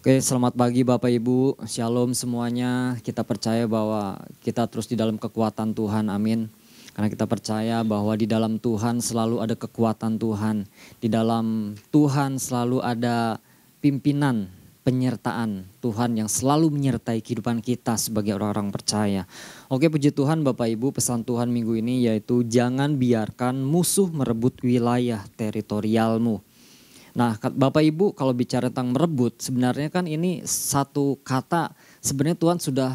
Oke, selamat pagi Bapak Ibu, Shalom semuanya. Kita percaya bahwa kita terus di dalam kekuatan Tuhan, amin. Karena kita percaya bahwa di dalam Tuhan selalu ada kekuatan Tuhan. Di dalam Tuhan selalu ada pimpinan, penyertaan Tuhan yang selalu menyertai kehidupan kita sebagai orang-orang percaya. Oke, puji Tuhan Bapak Ibu, pesan Tuhan minggu ini yaitu jangan biarkan musuh merebut wilayah teritorialmu. Nah, Bapak Ibu kalau bicara tentang merebut, sebenarnya kan ini satu kata sebenarnya Tuhan sudah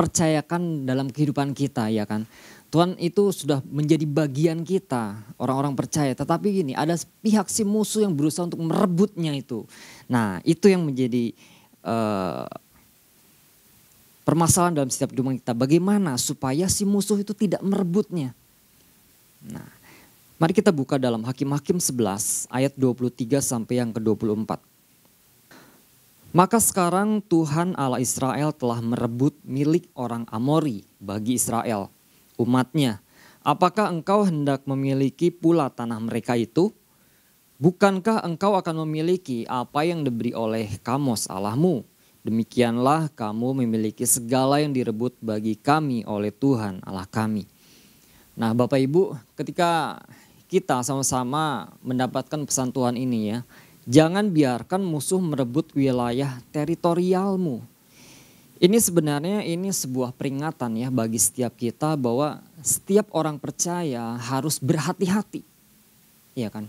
percayakan dalam kehidupan kita, ya kan. Tuhan itu sudah menjadi bagian kita, orang-orang percaya. Tetapi gini, ada pihak si musuh yang berusaha untuk merebutnya itu. Nah, itu yang menjadi permasalahan dalam setiap kehidupan kita. Bagaimana supaya si musuh itu tidak merebutnya. Nah, mari kita buka dalam Hakim-Hakim 11 ayat 23 sampai yang ke-24. Maka sekarang Tuhan Allah Israel telah merebut milik orang Amori bagi Israel, umatnya. Apakah engkau hendak memiliki pula tanah mereka itu? Bukankah engkau akan memiliki apa yang diberi oleh Kamos Allahmu? Demikianlah kamu memiliki segala yang direbut bagi kami oleh Tuhan Allah kami. Nah Bapak Ibu, ketika kita sama-sama mendapatkan pesan Tuhan ini ya. Jangan biarkan musuh merebut wilayah teritorialmu. Ini sebenarnya sebuah peringatan ya bagi setiap kita bahwa setiap orang percaya harus berhati-hati. Iya kan?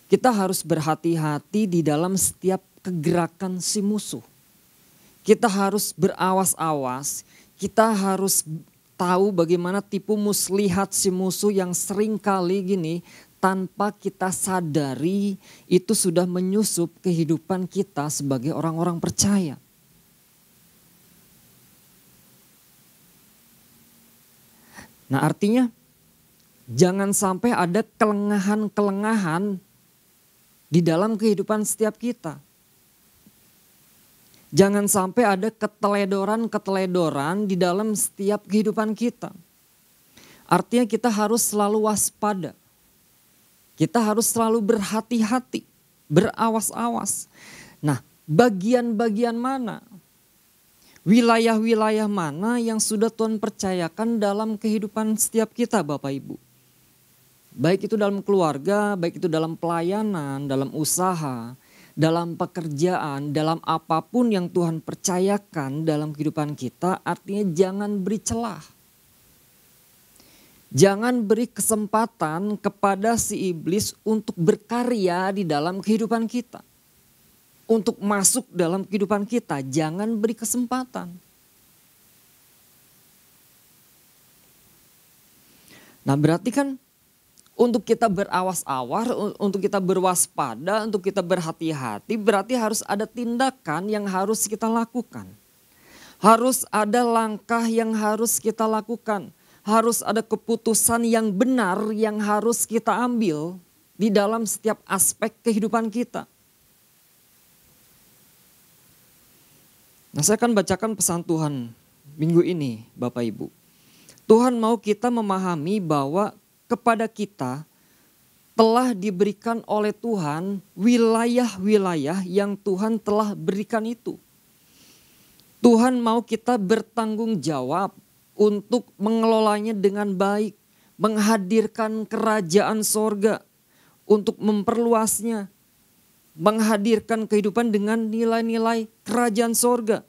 Kita harus berhati-hati di dalam setiap kegerakan si musuh. Kita harus berawas-awas, kita harus tahu bagaimana tipu muslihat si musuh yang sering kali gini tanpa kita sadari itu sudah menyusup kehidupan kita sebagai orang-orang percaya. Nah artinya jangan sampai ada kelengahan-kelengahan di dalam kehidupan setiap kita. Jangan sampai ada keteledoran-keteledoran di dalam setiap kehidupan kita. Artinya kita harus selalu waspada. Kita harus selalu berhati-hati, berawas-awas. Nah, bagian-bagian mana? Wilayah-wilayah mana yang sudah Tuhan percayakan dalam kehidupan setiap kita Bapak Ibu? Baik itu dalam keluarga, baik itu dalam pelayanan, dalam usaha, dalam pekerjaan, dalam apapun yang Tuhan percayakan dalam kehidupan kita, artinya jangan beri celah. Jangan beri kesempatan kepada si iblis untuk berkarya di dalam kehidupan kita. Untuk masuk dalam kehidupan kita, jangan beri kesempatan. Nah berarti kan untuk kita berawas-awas, untuk kita berwaspada, untuk kita berhati-hati, berarti harus ada tindakan yang harus kita lakukan. Harus ada langkah yang harus kita lakukan. Harus ada keputusan yang benar yang harus kita ambil di dalam setiap aspek kehidupan kita. Nah saya akan bacakan pesan Tuhan minggu ini Bapak Ibu. Tuhan mau kita memahami bahwa kepada kita telah diberikan oleh Tuhan wilayah-wilayah yang Tuhan telah berikan itu. Tuhan mau kita bertanggung jawab untuk mengelolanya dengan baik, menghadirkan kerajaan sorga, untuk memperluasnya, menghadirkan kehidupan dengan nilai-nilai kerajaan sorga.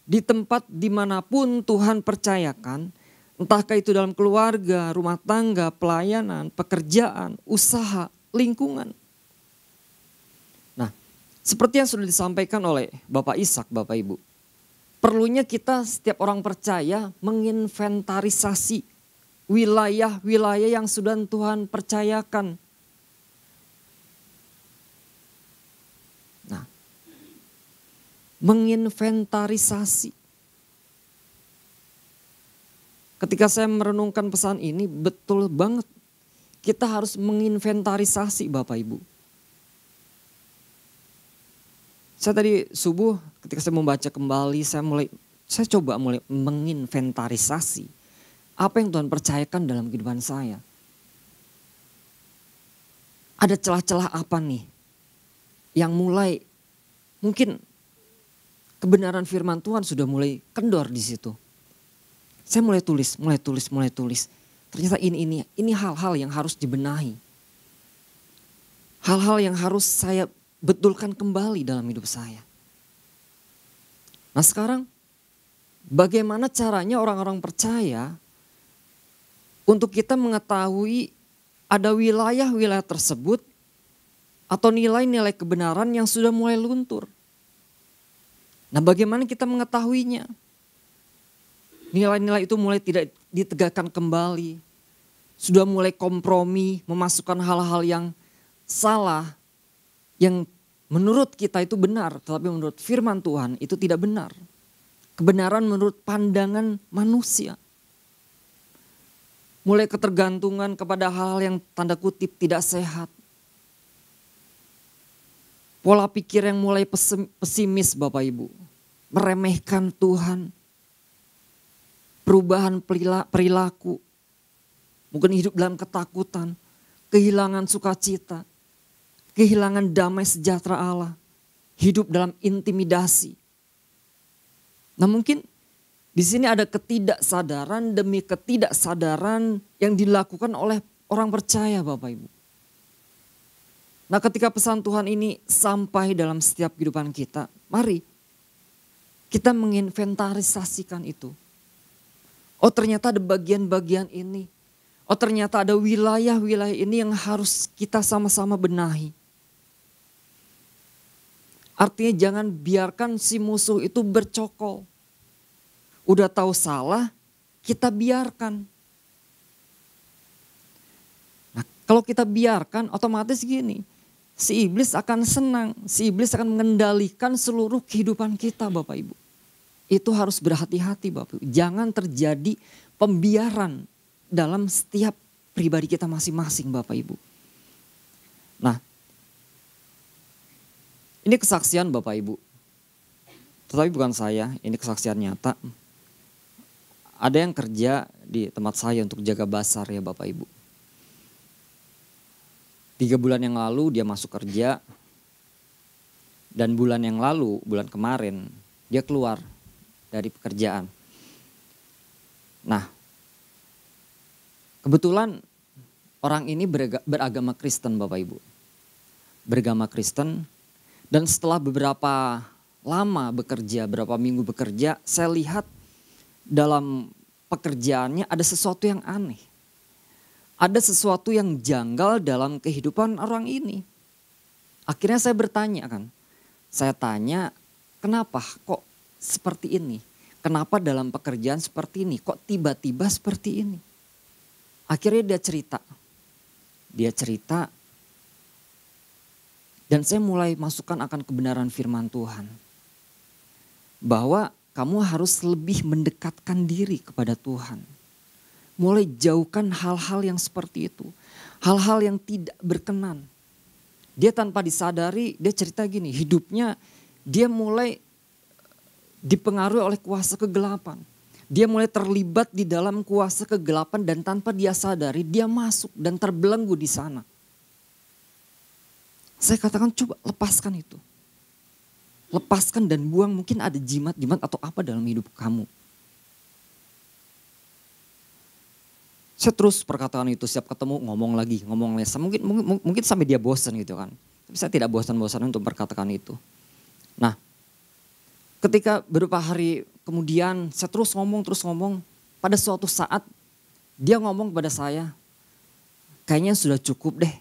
Di tempat dimanapun Tuhan percayakan, entahkah itu dalam keluarga, rumah tangga, pelayanan, pekerjaan, usaha, lingkungan. Nah, seperti yang sudah disampaikan oleh Bapak Ishak, Bapak Ibu. Perlunya kita setiap orang percaya menginventarisasi wilayah-wilayah yang sudah Tuhan percayakan. Nah, menginventarisasi. Ketika saya merenungkan pesan ini betul banget. Kita harus menginventarisasi Bapak Ibu. Saya tadi subuh ketika saya membaca kembali saya coba mulai menginventarisasi apa yang Tuhan percayakan dalam kehidupan saya. Ada celah-celah apa nih yang mulai mungkin kebenaran firman Tuhan sudah mulai kendor di situ. Saya mulai tulis. Ternyata ini hal-hal yang harus dibenahi. Hal-hal yang harus saya betulkan kembali dalam hidup saya. Nah sekarang bagaimana caranya orang-orang percaya untuk kita mengetahui ada wilayah-wilayah tersebut atau nilai-nilai kebenaran yang sudah mulai luntur. Nah bagaimana kita mengetahuinya? Nilai-nilai itu mulai tidak ditegakkan kembali. Sudah mulai kompromi, memasukkan hal-hal yang salah. Yang menurut kita itu benar, tetapi menurut firman Tuhan itu tidak benar. Kebenaran menurut pandangan manusia. Mulai ketergantungan kepada hal-hal yang tanda kutip tidak sehat. Pola pikir yang mulai pesimis Bapak Ibu. Meremehkan Tuhan. Perubahan perilaku. Mungkin hidup dalam ketakutan. Kehilangan sukacita. Kehilangan damai sejahtera Allah. Hidup dalam intimidasi. Nah mungkin di sini ada ketidaksadaran demi ketidaksadaran yang dilakukan oleh orang percaya Bapak Ibu. Nah ketika pesan Tuhan ini sampai dalam setiap kehidupan kita, mari kita menginventarisasikan itu. Oh ternyata ada bagian-bagian ini. Oh ternyata ada wilayah-wilayah ini yang harus kita sama-sama benahi. Artinya jangan biarkan si musuh itu bercokol. Udah tahu salah, kita biarkan. Nah kalau kita biarkan otomatis gini. Si iblis akan senang, si iblis akan mengendalikan seluruh kehidupan kita Bapak Ibu. Itu harus berhati-hati Bapak Ibu. Jangan terjadi pembiaran dalam setiap pribadi kita masing-masing Bapak Ibu. Nah, ini kesaksian Bapak Ibu. Tetapi bukan saya, ini kesaksian nyata. Ada yang kerja di tempat saya untuk jaga basar ya Bapak Ibu. 3 bulan yang lalu dia masuk kerja. Dan bulan yang lalu, bulan kemarin dia keluar dari pekerjaan. Nah, kebetulan orang ini beragama Kristen Bapak Ibu. Beragama Kristen dan setelah beberapa lama bekerja, beberapa minggu bekerja, saya lihat dalam pekerjaannya ada sesuatu yang aneh. Ada sesuatu yang janggal dalam kehidupan orang ini. Akhirnya saya bertanya kan. Saya tanya, kenapa kok seperti ini? Kenapa dalam pekerjaan seperti ini? Kok tiba-tiba seperti ini? Akhirnya dia cerita. Dan saya mulai masukkan akan kebenaran firman Tuhan. Bahwa kamu harus lebih mendekatkan diri kepada Tuhan. Mulai jauhkan hal-hal yang seperti itu. Hal-hal yang tidak berkenan. Dia tanpa disadari, dia cerita gini, hidupnya dia mulai dipengaruhi oleh kuasa kegelapan. Dia mulai terlibat di dalam kuasa kegelapan dan tanpa dia sadari dia masuk dan terbelenggu di sana. Saya katakan coba lepaskan itu. Lepaskan dan buang, mungkin ada jimat-jimat atau apa dalam hidup kamu. Saya terus perkataan itu setiap ketemu ngomong lagi. Mungkin sampai dia bosan gitu kan. Tapi saya tidak bosan-bosan untuk berkatakan itu. Nah ketika beberapa hari kemudian saya terus ngomong. Pada suatu saat dia ngomong kepada saya, kayaknya sudah cukup deh.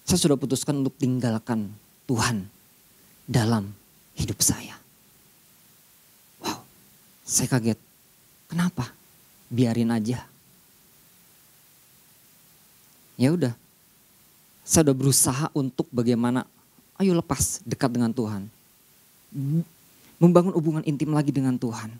Saya sudah putuskan untuk tinggalkan Tuhan dalam hidup saya. Wow, saya kaget. Kenapa? Biarin aja. Ya udah. Saya udah berusaha untuk bagaimana, ayo lepas, dekat dengan Tuhan. Membangun hubungan intim lagi dengan Tuhan.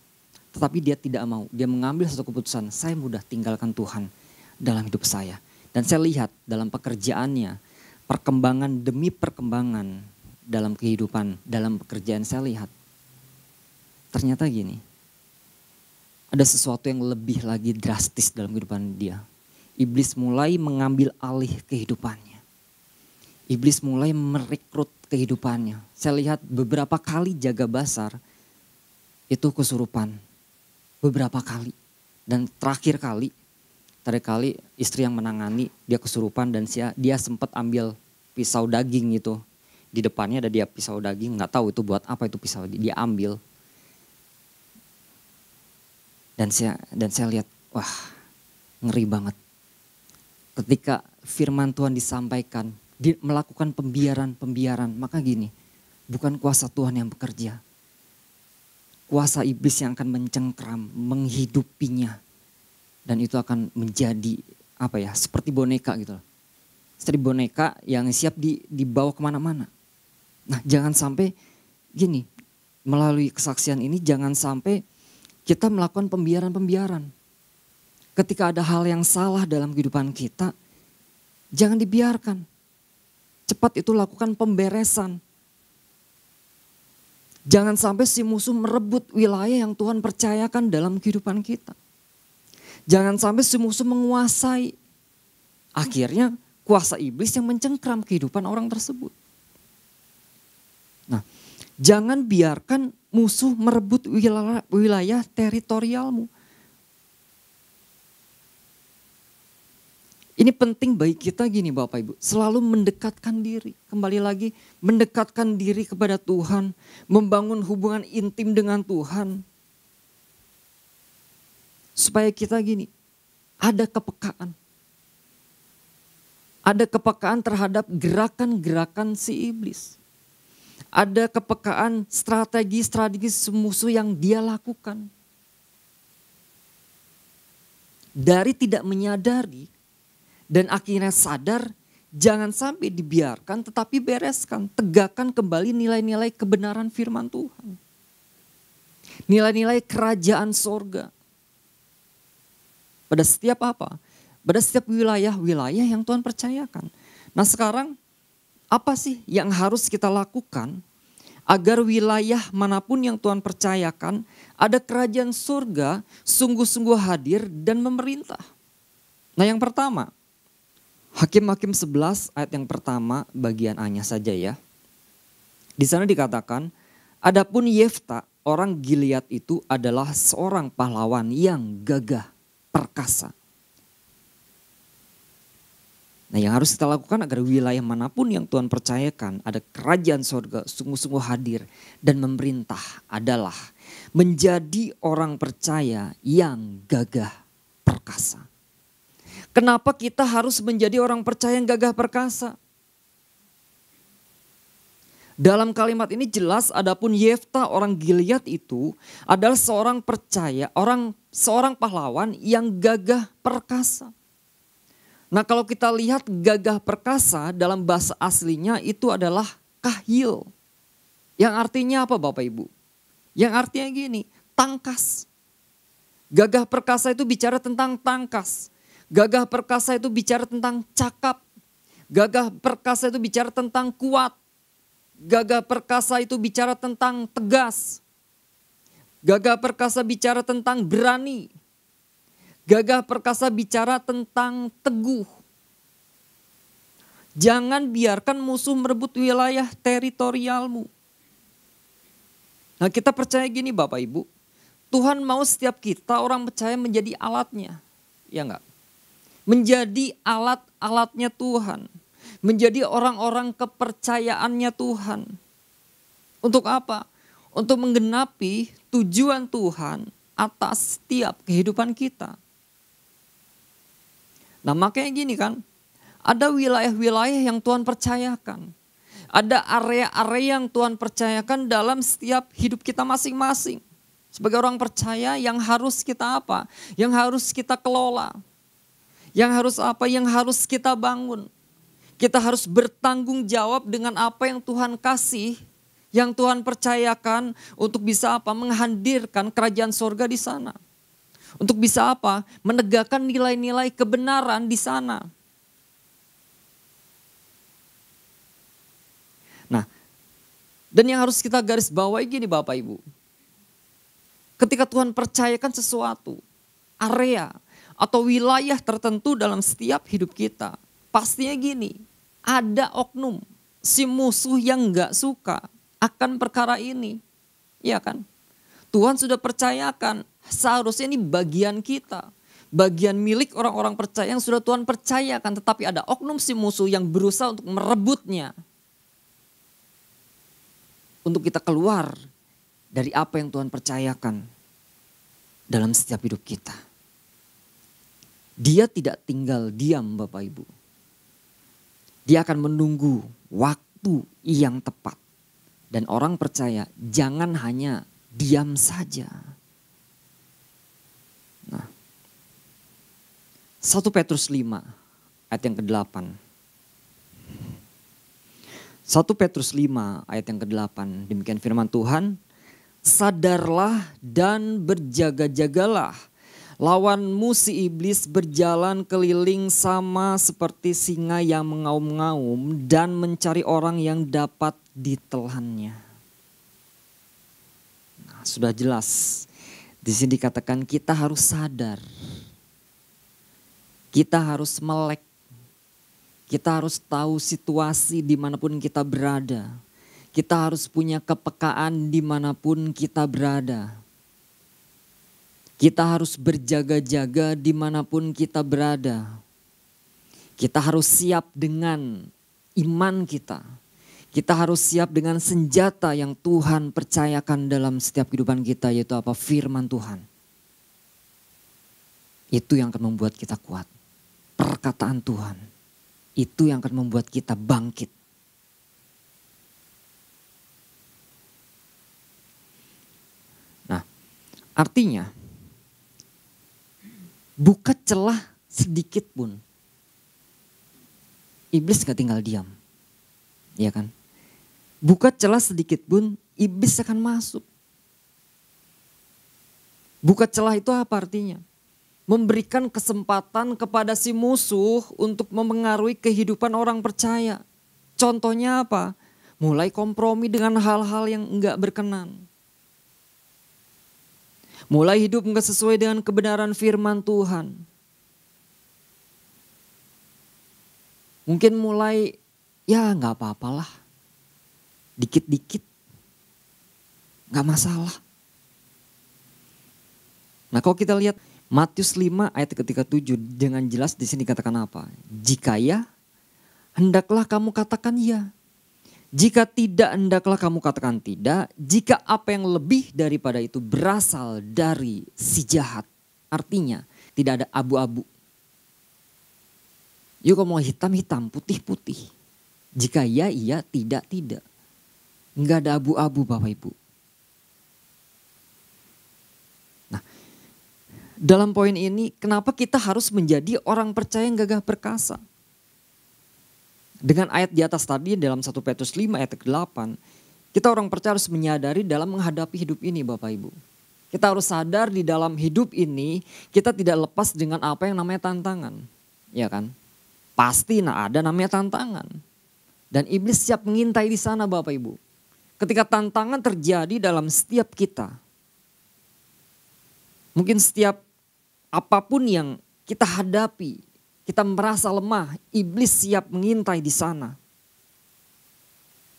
Tetapi dia tidak mau. Dia mengambil satu keputusan, saya mudah tinggalkan Tuhan dalam hidup saya. Dan saya lihat dalam pekerjaannya, perkembangan demi perkembangan dalam kehidupan, dalam pekerjaan saya lihat. Ternyata gini, ada sesuatu yang lebih lagi drastis dalam kehidupan dia. Iblis mulai mengambil alih kehidupannya. iblis mulai merekrut kehidupannya. Saya lihat beberapa kali Jaga Basar itu kesurupan. Beberapa kali. Dan terakhir kali istri yang menangani dia kesurupan dan dia sempat ambil pisau daging itu. Di depannya ada dia pisau daging, nggak tahu itu buat apa itu pisau, dia ambil. Dan saya lihat, wah ngeri banget. Ketika firman Tuhan disampaikan, melakukan pembiaran, maka gini, bukan kuasa Tuhan yang bekerja. Kuasa iblis yang akan mencengkram, menghidupinya. Dan itu akan menjadi seperti boneka gitu loh. Seperti boneka yang siap dibawa kemana-mana. Nah jangan sampai gini, melalui kesaksian ini jangan sampai kita melakukan pembiaran. Ketika ada hal yang salah dalam kehidupan kita, jangan dibiarkan. Cepat itu lakukan pemberesan. Jangan sampai si musuh merebut wilayah yang Tuhan percayakan dalam kehidupan kita. Jangan sampai si musuh menguasai. Akhirnya kuasa iblis yang mencengkram kehidupan orang tersebut. Nah, jangan biarkan musuh merebut wilayah teritorialmu. Ini penting bagi kita gini Bapak Ibu, selalu mendekatkan diri. Kembali lagi, mendekatkan diri kepada Tuhan, membangun hubungan intim dengan Tuhan. Supaya kita gini, ada kepekaan. Ada kepekaan terhadap gerakan-gerakan si iblis. Ada kepekaan strategi musuh yang dia lakukan. Dari tidak menyadari dan akhirnya sadar, jangan sampai dibiarkan tetapi bereskan. Tegakkan kembali nilai-nilai kebenaran firman Tuhan. Nilai-nilai kerajaan sorga. Pada setiap pada setiap wilayah-wilayah yang Tuhan percayakan. Nah sekarang apa sih yang harus kita lakukan agar wilayah manapun yang Tuhan percayakan ada kerajaan surga sungguh-sungguh hadir dan memerintah. Nah yang pertama, Hakim-Hakim 11 ayat yang pertama bagian A-nya saja ya. Di sana dikatakan, adapun Yefta orang Gilead itu adalah seorang pahlawan yang gagah perkasa. Nah yang harus kita lakukan agar wilayah manapun yang Tuhan percayakan ada kerajaan surga sungguh-sungguh hadir dan memerintah adalah menjadi orang percaya yang gagah perkasa. Kenapa kita harus menjadi orang percaya yang gagah perkasa? Dalam kalimat ini jelas adapun Yefta orang Gilead itu adalah seorang pahlawan yang gagah perkasa. Nah kalau kita lihat gagah perkasa dalam bahasa aslinya itu adalah kahil. Yang artinya apa Bapak Ibu? Yang artinya gini, tangkas. Gagah perkasa itu bicara tentang tangkas. Gagah perkasa itu bicara tentang cakap. Gagah perkasa itu bicara tentang kuat. Gagah perkasa itu bicara tentang tegas. Gagah perkasa bicara tentang berani. Gagah perkasa bicara tentang teguh. Jangan biarkan musuh merebut wilayah teritorialmu. Nah kita percaya gini Bapak Ibu. Tuhan mau setiap kita orang percaya menjadi alatnya. Ya enggak? Menjadi alat-alatnya Tuhan. Menjadi orang-orang kepercayaannya Tuhan. Untuk apa? Untuk menggenapi tujuan Tuhan atas setiap kehidupan kita. Nah makanya gini kan, ada wilayah-wilayah yang Tuhan percayakan. Ada area-area yang Tuhan percayakan dalam setiap hidup kita masing-masing. Sebagai orang percaya yang harus kita apa? Yang harus kita kelola. Yang harus apa? Yang harus kita bangun. Kita harus bertanggung jawab dengan apa yang Tuhan kasih, yang Tuhan percayakan untuk bisa apa? Menghadirkan kerajaan sorga di sana. Untuk bisa apa? Menegakkan nilai-nilai kebenaran di sana. Nah, dan yang harus kita garis bawahi gini Bapak Ibu. Ketika Tuhan percayakan sesuatu, area atau wilayah tertentu dalam setiap hidup kita, pastinya gini, Ada oknum, si musuh yang gak suka akan perkara ini. Iya kan? Tuhan sudah percayakan, seharusnya ini bagian kita. Bagian milik orang-orang percaya yang sudah Tuhan percayakan. Tetapi ada oknum si musuh yang berusaha untuk merebutnya. Untuk kita keluar dari apa yang Tuhan percayakan dalam setiap hidup kita. Dia tidak tinggal diam Bapak Ibu. Dia akan menunggu waktu yang tepat. Dan orang percaya jangan hanya diam saja. Nah, 1 Petrus 5 ayat yang ke-8. 1 Petrus 5 ayat yang ke-8. Demikian firman Tuhan. Sadarlah dan berjaga-jagalah. Lawanmu si iblis berjalan keliling sama seperti singa yang mengaum-ngaum dan mencari orang yang dapat ditelannya. Nah, sudah jelas. Di sini dikatakan kita harus sadar. Kita harus melek. Kita harus tahu situasi dimanapun kita berada. Kita harus punya kepekaan dimanapun kita berada. Kita harus berjaga-jaga dimanapun kita berada. Kita harus siap dengan iman kita. Kita harus siap dengan senjata yang Tuhan percayakan dalam setiap kehidupan kita, yaitu apa? Firman Tuhan. Itu yang akan membuat kita kuat. Perkataan Tuhan. Itu yang akan membuat kita bangkit. Nah, artinya buka celah sedikit pun. Iblis gak tinggal diam. Iya kan? Buka celah sedikit pun, iblis akan masuk. Buka celah itu apa artinya? Memberikan kesempatan kepada si musuh untuk memengaruhi kehidupan orang percaya. Contohnya apa? Mulai kompromi dengan hal-hal yang enggak berkenan. Mulai hidup enggak sesuai dengan kebenaran firman Tuhan. Mungkin mulai ya enggak apa-apalah. Dikit-dikit. Enggak masalah. Nah kalau kita lihat Matius 5 ayat ketika 7 dengan jelas di sini katakan apa? Jika ya, hendaklah kamu katakan ya. Jika tidak, hendaklah kamu katakan tidak. Jika apa yang lebih daripada itu berasal dari si jahat. Artinya tidak ada abu-abu. Yuk kalau mau hitam-hitam, putih-putih. Jika ya, iya, tidak, tidak. Enggak ada abu-abu Bapak Ibu. Dalam poin ini, kenapa kita harus menjadi orang percaya yang gagah perkasa? Dengan ayat di atas tadi dalam 1 Petrus 5 ayat ke-8, kita orang percaya harus menyadari dalam menghadapi hidup ini Bapak Ibu. Kita harus sadar di dalam hidup ini kita tidak lepas dengan apa yang namanya tantangan. Ya kan? Pasti ada namanya tantangan. Dan iblis siap mengintai di sana Bapak Ibu. Ketika tantangan terjadi dalam setiap kita. Mungkin setiap apapun yang kita hadapi, kita merasa lemah, iblis siap mengintai di sana.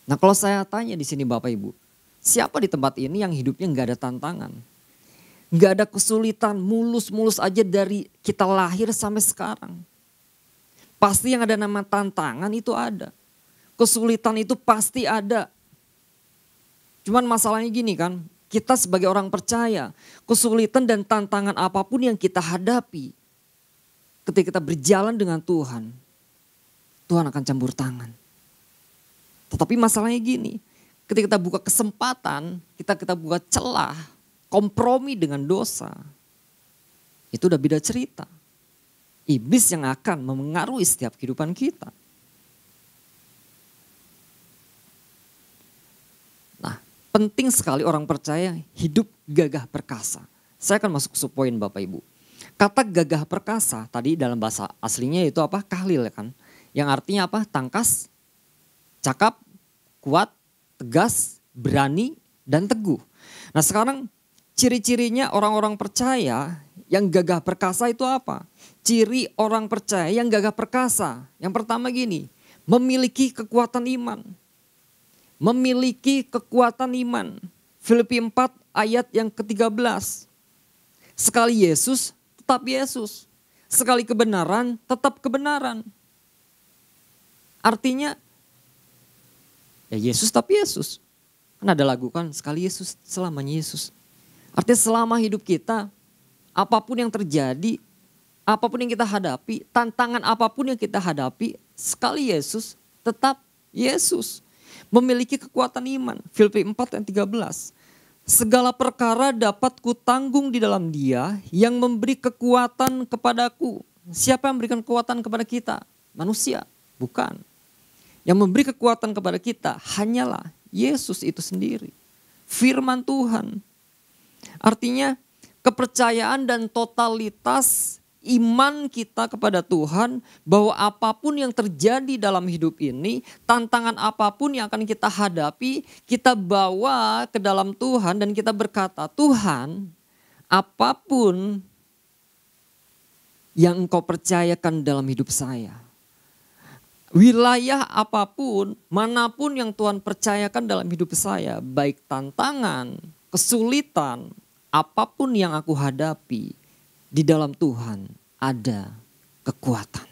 Nah kalau saya tanya di sini Bapak Ibu, siapa di tempat ini yang hidupnya nggak ada tantangan? Nggak ada kesulitan, mulus-mulus aja dari kita lahir sampai sekarang. Pasti yang ada nama tantangan itu ada. Kesulitan itu pasti ada. Cuman masalahnya gini kan, kita sebagai orang percaya, kesulitan dan tantangan apapun yang kita hadapi, ketika kita berjalan dengan Tuhan, Tuhan akan campur tangan. Tetapi masalahnya gini, ketika kita buka kesempatan, kita buka celah, kompromi dengan dosa, itu udah beda cerita. Iblis yang akan memengaruhi setiap kehidupan kita. Penting sekali orang percaya hidup gagah perkasa. Saya akan masuk ke poin Bapak Ibu. Kata gagah perkasa tadi dalam bahasa aslinya itu apa? Kahlil kan. Yang artinya apa? Tangkas, cakap, kuat, tegas, berani, dan teguh. Nah sekarang ciri-cirinya orang-orang percaya yang gagah perkasa itu apa? Ciri orang percaya yang gagah perkasa. Yang pertama gini, Memiliki kekuatan iman. Memiliki kekuatan iman. Filipi 4 ayat yang ke-13. Sekali Yesus, tetap Yesus. Sekali kebenaran, tetap kebenaran. Artinya, ya Yesus tetap Yesus. Kan ada lagu kan, sekali Yesus, selamanya Yesus. Artinya selama hidup kita, apapun yang terjadi, apapun yang kita hadapi, tantangan apapun yang kita hadapi, sekali Yesus, tetap Yesus. Memiliki kekuatan iman. Filipi 4 ayat 13. Segala perkara dapat kutanggung di dalam Dia yang memberi kekuatan kepadaku. Siapa yang memberikan kekuatan kepada kita? Manusia, bukan. Yang memberi kekuatan kepada kita hanyalah Yesus itu sendiri. Firman Tuhan. Artinya kepercayaan dan totalitas iman kita kepada Tuhan bahwa apapun yang terjadi dalam hidup ini, tantangan apapun yang akan kita hadapi, kita bawa ke dalam Tuhan dan kita berkata, Tuhan, apapun yang Engkau percayakan dalam hidup saya, wilayah apapun, manapun yang Tuhan percayakan dalam hidup saya, baik tantangan, kesulitan, apapun yang aku hadapi, di dalam Tuhan ada kekuatan.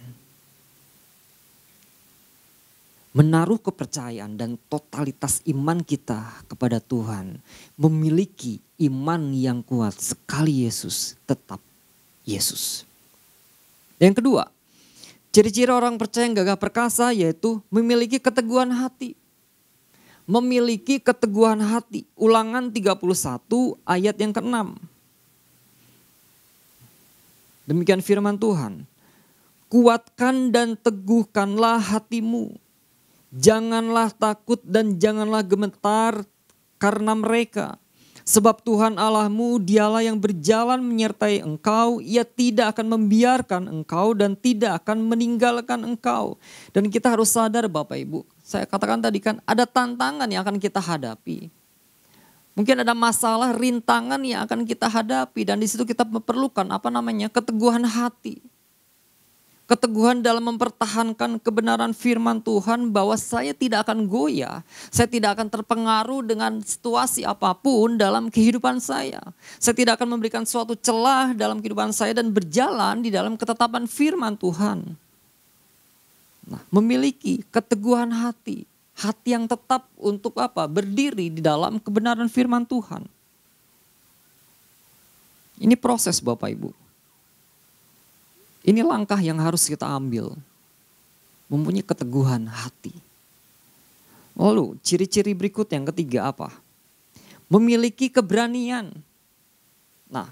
Menaruh kepercayaan dan totalitas iman kita kepada Tuhan. Memiliki iman yang kuat sekali Yesus tetap Yesus. Yang kedua, ciri-ciri orang percaya yang gagah perkasa yaitu memiliki keteguhan hati. Memiliki keteguhan hati. Ulangan 31 ayat yang ke-6. Demikian firman Tuhan. Kuatkan dan teguhkanlah hatimu. Janganlah takut dan janganlah gemetar karena mereka. Sebab Tuhan Allahmu dialah yang berjalan menyertai engkau. Ia tidak akan membiarkan engkau dan tidak akan meninggalkan engkau. Dan kita harus sadar Bapak Ibu. Saya katakan tadi kan ada tantangan yang akan kita hadapi. Mungkin ada masalah, rintangan yang akan kita hadapi dan di situ kita memerlukan keteguhan hati. Keteguhan dalam mempertahankan kebenaran firman Tuhan bahwa saya tidak akan goyah, saya tidak akan terpengaruh dengan situasi apapun dalam kehidupan saya. Saya tidak akan memberikan suatu celah dalam kehidupan saya dan berjalan di dalam ketetapan firman Tuhan. Nah, memiliki keteguhan hati. Hati yang tetap untuk apa? Berdiri di dalam kebenaran firman Tuhan. Ini proses Bapak Ibu. Ini langkah yang harus kita ambil. Mempunyai keteguhan hati. Lalu ciri-ciri berikut yang ketiga apa? Memiliki keberanian. Nah,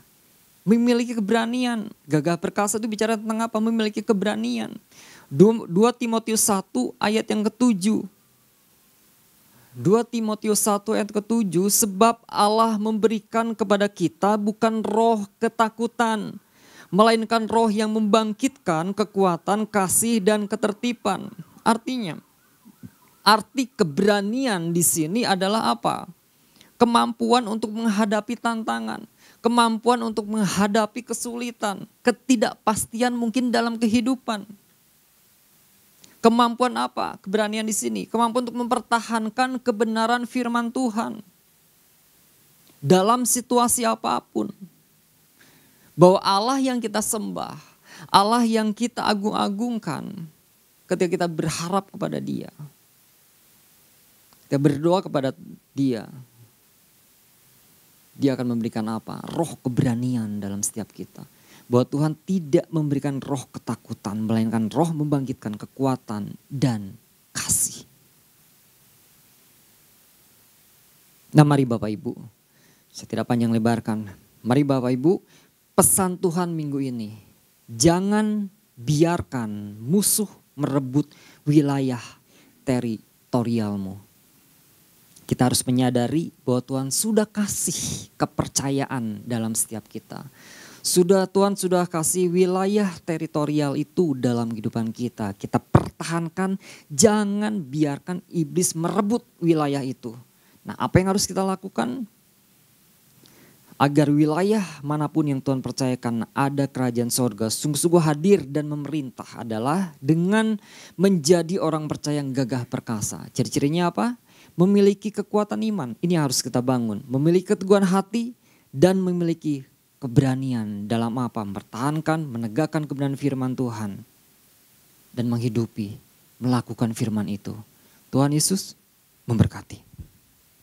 memiliki keberanian. Gagah perkasa itu bicara tentang apa? Memiliki keberanian. 2 Timotius 1 ayat yang ke-7. 2 Timotius 1 ayat ke-7, sebab Allah memberikan kepada kita bukan roh ketakutan, melainkan roh yang membangkitkan kekuatan, kasih dan ketertiban. Artinya, arti keberanian di sini adalah apa? Kemampuan untuk menghadapi tantangan, kemampuan untuk menghadapi kesulitan, ketidakpastian mungkin dalam kehidupan. Kemampuan apa? Keberanian di sini. Kemampuan untuk mempertahankan kebenaran firman Tuhan. Dalam situasi apapun. Bahwa Allah yang kita sembah. Allah yang kita agung-agungkan. Ketika kita berharap kepada Dia. Kita berdoa kepada Dia. Dia akan memberikan apa? Roh keberanian dalam setiap kita. Bahwa Tuhan tidak memberikan roh ketakutan, melainkan roh membangkitkan kekuatan dan kasih. Nah mari Bapak Ibu, saya tidak panjang lebarkan. Mari Bapak Ibu, pesan Tuhan minggu ini. Jangan biarkan musuh merebut wilayah teritorialmu. Kita harus menyadari bahwa Tuhan sudah kasih kepercayaan dalam setiap kita. Tuhan sudah kasih wilayah teritorial itu dalam kehidupan kita. Kita pertahankan, jangan biarkan iblis merebut wilayah itu. Nah, apa yang harus kita lakukan? Agar wilayah manapun yang Tuhan percayakan ada kerajaan sorga sungguh-sungguh hadir dan memerintah adalah dengan menjadi orang percaya yang gagah perkasa. Ciri-cirinya apa? Memiliki kekuatan iman, ini harus kita bangun. Memiliki keteguhan hati dan memiliki keberanian dalam apa? Mempertahankan, menegakkan kebenaran firman Tuhan. Dan menghidupi, melakukan firman itu. Tuhan Yesus memberkati.